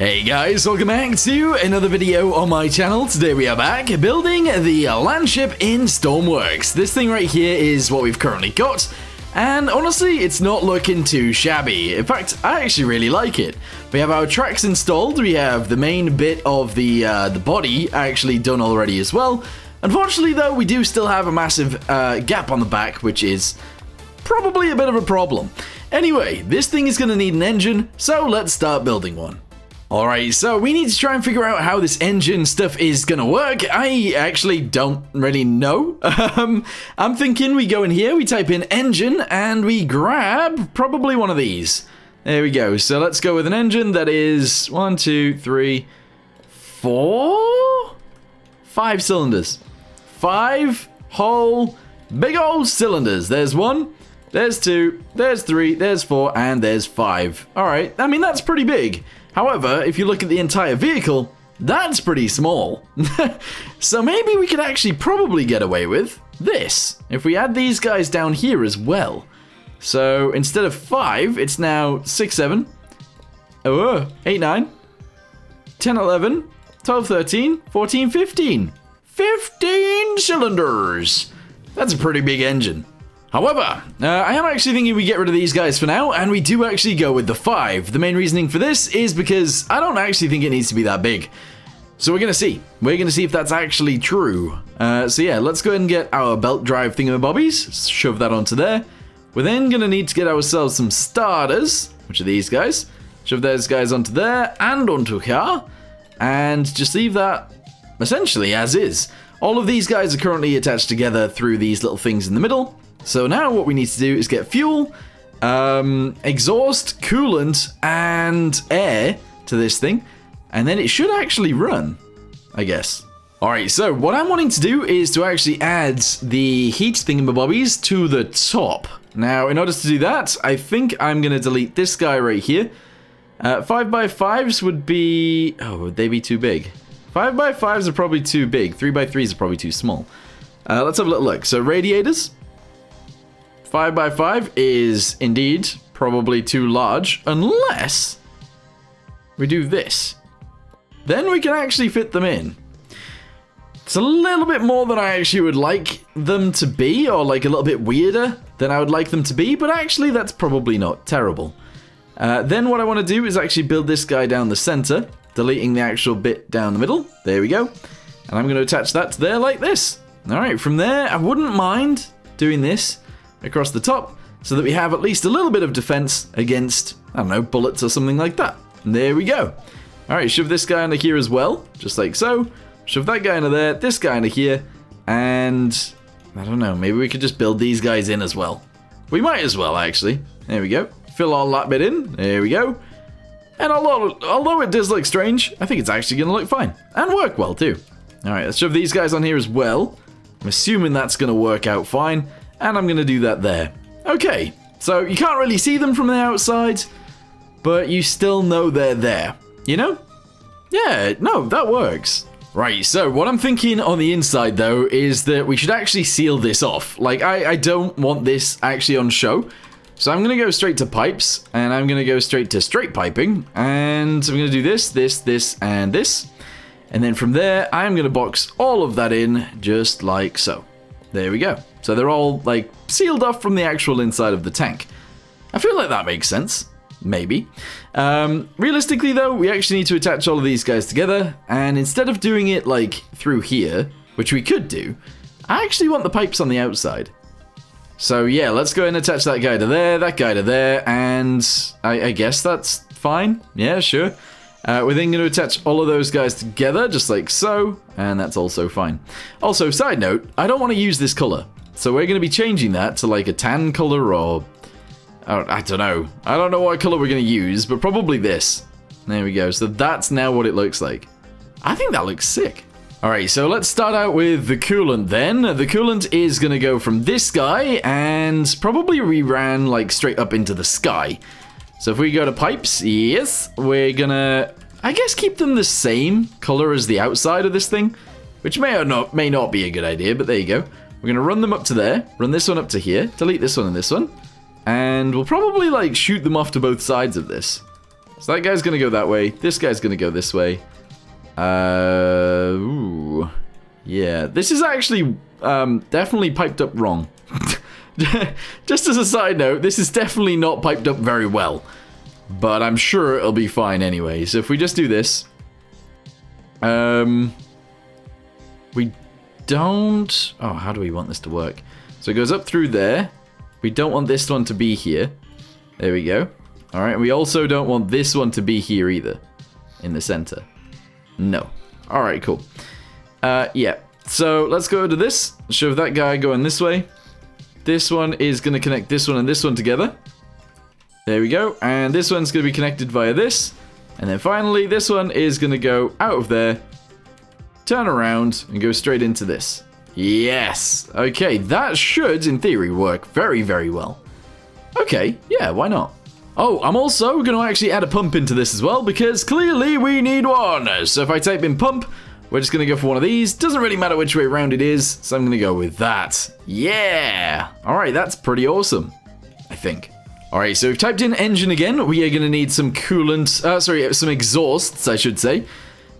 Hey guys, welcome back to another video on my channel. Today we are back building the Landship in Stormworks. This thing right here is what we've currently got, and honestly, it's not looking too shabby. In fact, I actually really like it. We have our tracks installed, we have the main bit of the body actually done already as well. Unfortunately though, we do still have a massive gap on the back, which is probably a bit of a problem. Anyway, this thing is going to need an engine, so let's start building one. Alright, so we need to try and figure out how this engine stuff is gonna work. I actually don't really know. I'm thinking we go in here, we type in engine, and we grab probably one of these. There we go. So let's go with an engine that is 1, 2, 3, 4, 5 cylinders. 5 whole big old cylinders. There's 1, there's 2, there's 3, there's 4, and there's 5. Alright, I mean that's pretty big. However, if you look at the entire vehicle, that's pretty small. So maybe we could actually probably get away with this, if we add these guys down here as well. So instead of 5, it's now 6, 7, 8, 9, 10, 11, 12, 13, 14, 15. 15 cylinders! That's a pretty big engine. However, I am actually thinking we get rid of these guys for now, and we do actually go with the 5. The main reasoning for this is because I don't actually think it needs to be that big. So we're going to see. We're going to see if that's actually true. So yeah, let's go ahead and get our belt drive thingamabobbies. Shove that onto there. We're then going to need to get ourselves some starters, which are these guys. Shove those guys onto there and onto here. And just leave that essentially as is. All of these guys are currently attached together through these little things in the middle. So now what we need to do is get fuel, exhaust, coolant, and air to this thing, and then it should actually run, I guess. Alright, so what I'm wanting to do is to actually add the heat thingamabobbies to the top. Now, in order to do that, I think I'm going to delete this guy right here. 5x5s would be... oh, would they be too big? 5x5s are probably too big. 3x3s are probably too small. Let's have a little look. So radiators. 5x5 is indeed probably too large, unless we do this. Then we can actually fit them in. It's a little bit more than I actually would like them to be, or like a little bit weirder than I would like them to be, but actually that's probably not terrible. Then what I want to do is actually build this guy down the center, deleting the actual bit down the middle. There we go. And I'm going to attach that to there like this. Alright, from there, I wouldn't mind doing this across the top, so that we have at least a little bit of defense against, I don't know, bullets or something like that. And there we go. Alright, shove this guy into here as well, just like so. Shove that guy into there, this guy into here, and I don't know, maybe we could just build these guys in as well. We might as well, actually. There we go. Fill all that bit in. There we go. And although it does look strange, I think it's actually going to look fine. And work well, too. Alright, let's shove these guys on here as well. I'm assuming that's going to work out fine. And I'm going to do that there. Okay, so you can't really see them from the outside, but you still know they're there, you know? Yeah, no, that works. Right, so what I'm thinking on the inside, though, is that we should actually seal this off. Like, I don't want this actually on show. So I'm going to go straight to pipes, and I'm going to go straight to straight piping, and I'm going to do this, this, this, and this. And then from there, I'm going to box all of that in, just like so. There we go. So they're all, like, sealed off from the actual inside of the tank. I feel like that makes sense. Maybe. Realistically, though, we actually need to attach all of these guys together. And instead of doing it, like, through here, which we could do, I actually want the pipes on the outside. So, yeah, let's go ahead and attach that guy to there, that guy to there, and I guess that's fine. Yeah, sure. We're then going to attach all of those guys together, just like so, and that's also fine. Also, side note, I don't want to use this color, so we're going to be changing that to like a tan color, or I don't know. I don't know what color we're going to use, but probably this. There we go. So that's now what it looks like. I think that looks sick. Alright, so let's start out with the coolant then. The coolant is going to go from this guy, and probably reran like straight up into the sky. So if we go to pipes, yes, we're gonna, I guess, keep them the same color as the outside of this thing, which may not be a good idea, but there you go. We're gonna run them up to there, run this one up to here, delete this one and this one, and we'll probably like shoot them off to both sides of this. So that guy's going to go that way. This guy's going to go this way. Ooh. Yeah, this is actually definitely piped up wrong. Just as a side note, this is definitely not piped up very well. But I'm sure it'll be fine anyway. So if we just do this. We don't... Oh, how do we want this to work? So it goes up through there. We don't want this one to be here. There we go. Alright, we also don't want this one to be here either. In the center. No. Alright, cool. Yeah. So let's go to this. Shove that guy going this way. This one is going to connect this one and this one together. There we go. And this one's going to be connected via this. And then finally, this one is going to go out of there. Turn around and go straight into this. Yes. Okay, that should, in theory, work very, very well. Okay, yeah, why not? Oh, I'm also going to actually add a pump into this as well, because clearly we need one. So if I type in pump, we're just going to go for one of these. Doesn't really matter which way around it is, so I'm going to go with that. Yeah. All right, that's pretty awesome, I think. All right, so we've typed in engine again. We are going to need some coolant, some exhausts, I should say.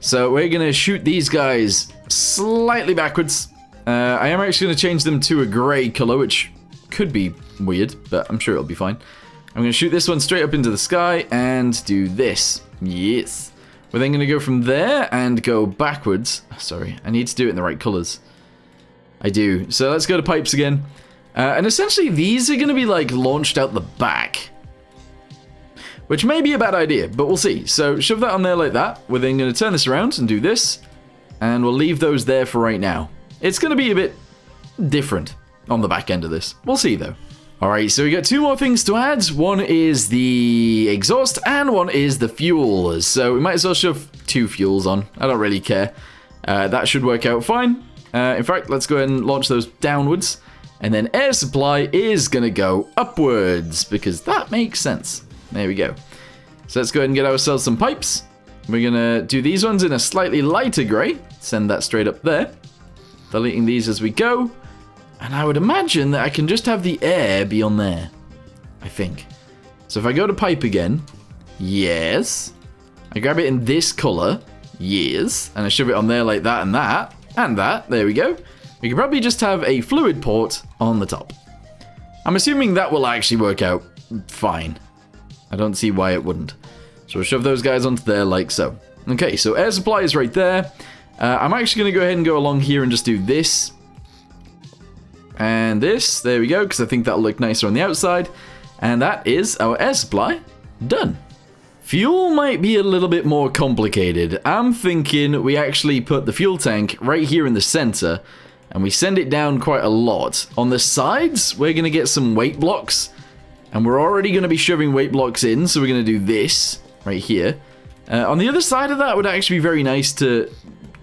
So we're going to shoot these guys slightly backwards. I am actually going to change them to a gray color, which could be weird, but I'm sure it'll be fine. I'm going to shoot this one straight up into the sky and do this. Yes. We're then going to go from there and go backwards. Sorry, I need to do it in the right colors. I do. So let's go to pipes again. And essentially, these are going to be, like, launched out the back. Which may be a bad idea, but we'll see. So shove that on there like that. We're then going to turn this around and do this. And we'll leave those there for right now. It's going to be a bit different on the back end of this. We'll see, though. Alright, so we got two more things to add. One is the exhaust, and one is the fuel. So we might as well shove two fuels on. I don't really care. That should work out fine. In fact, let's go ahead and launch those downwards. And then air supply is going to go upwards, because that makes sense. There we go. So let's go ahead and get ourselves some pipes. We're going to do these ones in a slightly lighter grey. Send that straight up there. Deleting these as we go. And I would imagine that I can just have the air be on there. I think. So if I go to pipe again. Yes. I grab it in this colour. Yes. And I shove it on there like that and that. And that. There we go. We could probably just have a fluid port on the top. I'm assuming that will actually work out fine. I don't see why it wouldn't. So we'll shove those guys onto there like so. Okay, so air supply is right there. I'm actually going to go ahead and go along here and just do this. And this. There we go, because I think that'll look nicer on the outside. And that is our air supply done. Fuel might be a little bit more complicated. I'm thinking we actually put the fuel tank right here in the center. And we send it down quite a lot. On the sides, we're going to get some weight blocks. And we're already going to be shoving weight blocks in. So we're going to do this right here. On the other side of that would actually be very nice to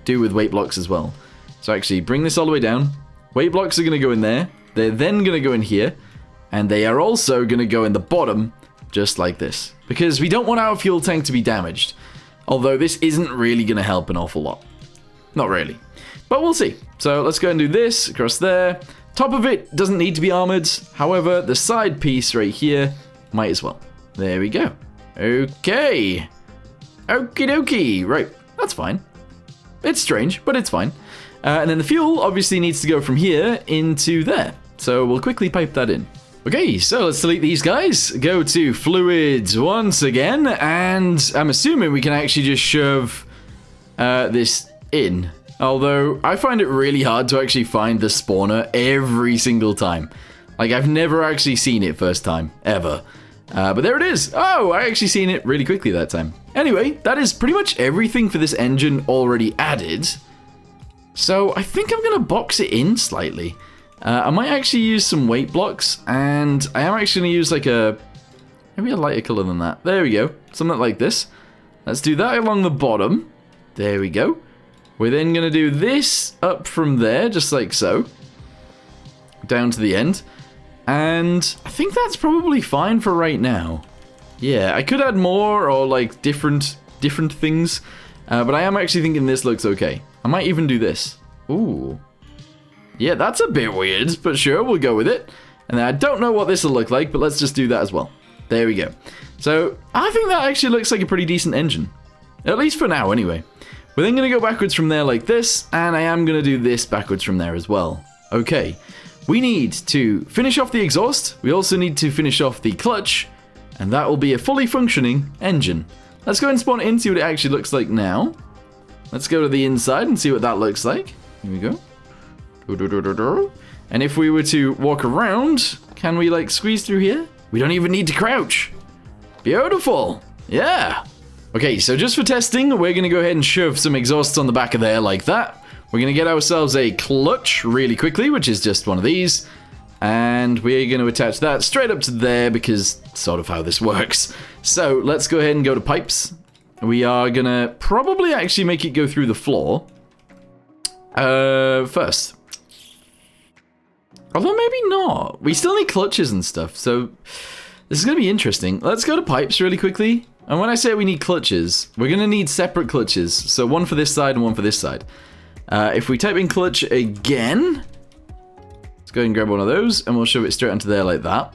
do with weight blocks as well. So actually bring this all the way down. Weight blocks are going to go in there. They're then going to go in here. And they are also going to go in the bottom. Just like this. Because we don't want our fuel tank to be damaged. Although this isn't really going to help an awful lot. Not really. But we'll see. So let's go and do this across there. Top of it doesn't need to be armored. However, the side piece right here might as well. There we go. Okay. Okie dokie. Right. That's fine. It's strange, but it's fine. And then the fuel obviously needs to go from here into there. So we'll quickly pipe that in. Okay, so let's delete these guys. Go to fluids once again. And I'm assuming we can actually just shove this in. Although, I find it really hard to actually find the spawner every single time. Like, I've never actually seen it first time, ever. But there it is. Oh, I actually seen it really quickly that time. Anyway, that is pretty much everything for this engine already added. So, I think I'm going to box it in slightly. I might actually use some weight blocks, and I am actually going to use like maybe a lighter color than that. There we go. Something like this. Let's do that along the bottom. There we go. We're then going to do this up from there, just like so. Down to the end. And I think that's probably fine for right now. Yeah, I could add more or like different things. But I am actually thinking this looks okay. I might even do this. Ooh. Yeah, that's a bit weird, but sure, we'll go with it. And then I don't know what this will look like, but let's just do that as well. There we go. So, I think that actually looks like a pretty decent engine. At least for now, anyway. We're then going to go backwards from there like this, and I am going to do this backwards from there as well. Okay. We need to finish off the exhaust. We also need to finish off the clutch, and that will be a fully functioning engine. Let's go and spawn it in, see what it actually looks like now. Let's go to the inside and see what that looks like. Here we go. And if we were to walk around, can we like squeeze through here? We don't even need to crouch. Beautiful. Yeah. Okay, so just for testing, we're going to go ahead and shove some exhausts on the back of there like that. We're going to get ourselves a clutch really quickly, which is just one of these. And we're going to attach that straight up to there because sort of how this works. So let's go ahead and go to pipes. We are going to probably actually make it go through the floor. First. Although maybe not. We still need clutches and stuff, so this is going to be interesting. Let's go to pipes really quickly. And when I say we need clutches, we're going to need separate clutches. So one for this side and one for this side. If we type in clutch again, let's go ahead and grab one of those and we'll shove it straight onto there like that.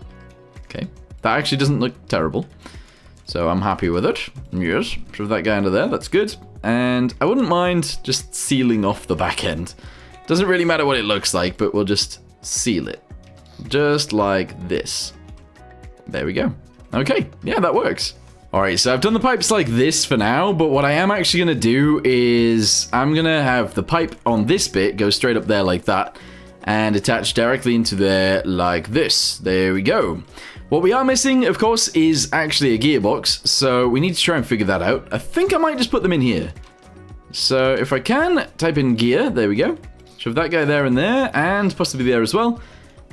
Okay, that actually doesn't look terrible. So I'm happy with it. Yes, shove that guy under there, that's good. And I wouldn't mind just sealing off the back end. Doesn't really matter what it looks like, but we'll just seal it. Just like this. There we go. Okay, yeah, that works. Alright, so I've done the pipes like this for now, but what I am actually going to do is I'm going to have the pipe on this bit go straight up there like that and attach directly into there like this. There we go. What we are missing, of course, is actually a gearbox, so we need to try and figure that out. I think I might just put them in here. So if I can, type in gear, there we go. Shove that guy there and there, and possibly there as well.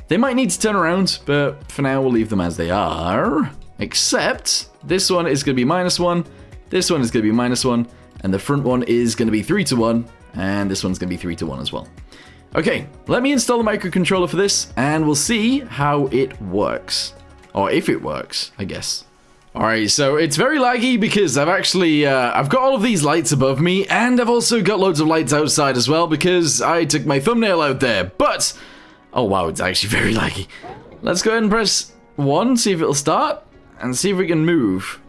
They might need to turn around, but for now we'll leave them as they are. Except, this one is going to be -1, this one is going to be -1, and the front one is going to be 3 to 1, and this one's going to be 3 to 1 as well. Okay, let me install the microcontroller for this, and we'll see how it works. Or if it works, I guess. Alright, so it's very laggy because I've actually, I've got all of these lights above me, and I've also got loads of lights outside as well because I took my thumbnail out there, but... Oh wow, it's actually very laggy. Let's go ahead and press 1, see if it'll start, and see if we can move.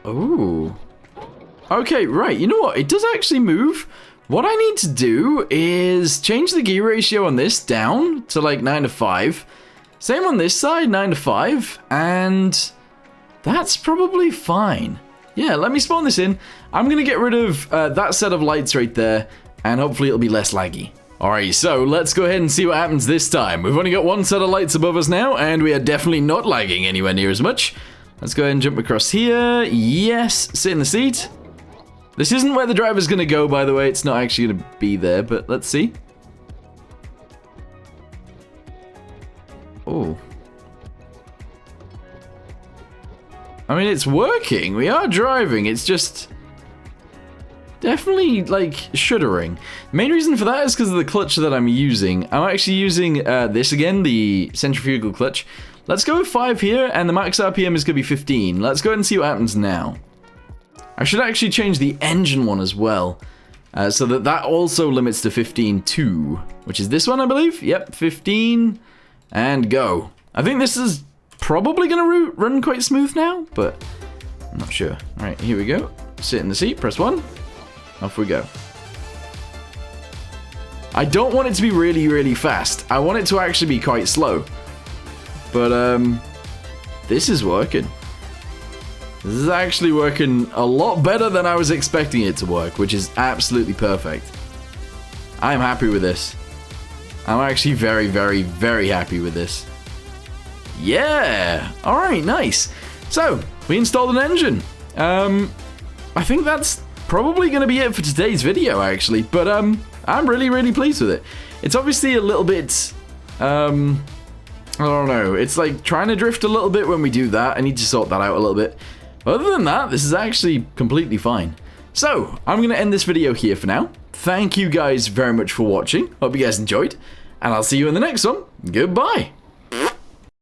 Ooh. Okay, right, you know what? It does actually move. What I need to do is change the gear ratio on this down to like 9 to 5. Same on this side, 9 to 5, and that's probably fine. Yeah, let me spawn this in. I'm going to get rid of that set of lights right there, and hopefully it'll be less laggy. Alright, so let's go ahead and see what happens this time. We've only got one set of lights above us now, and we are definitely not lagging anywhere near as much. Let's go ahead and jump across here. Yes, sit in the seat. This isn't where the driver's going to go, by the way. It's not actually going to be there, but let's see. Oh. I mean, it's working. We are driving. It's just definitely, like, shuddering. The main reason for that is because of the clutch that I'm using. I'm actually using this again, the centrifugal clutch. Let's go with 5 here, and the max RPM is going to be 15. Let's go ahead and see what happens now. I should actually change the engine one as well, so that also limits to 15 too, which is this one, I believe. Yep, 15. And go. I think this is probably going to run quite smooth now, but I'm not sure. Alright, here we go. Sit in the seat, press 1. Off we go. I don't want it to be really, really fast. I want it to actually be quite slow. But, this is working. This is actually working a lot better than I was expecting it to work, which is absolutely perfect. I'm happy with this. I'm actually very, very, very happy with this. Yeah! Alright, nice. So, we installed an engine. I think that's probably going to be it for today's video, actually. But, I'm really, really pleased with it. It's obviously a little bit, I don't know. It's like trying to drift a little bit when we do that. I need to sort that out a little bit. Other than that, this is actually completely fine. So, I'm going to end this video here for now. Thank you guys very much for watching. Hope you guys enjoyed. And I'll see you in the next one. Goodbye.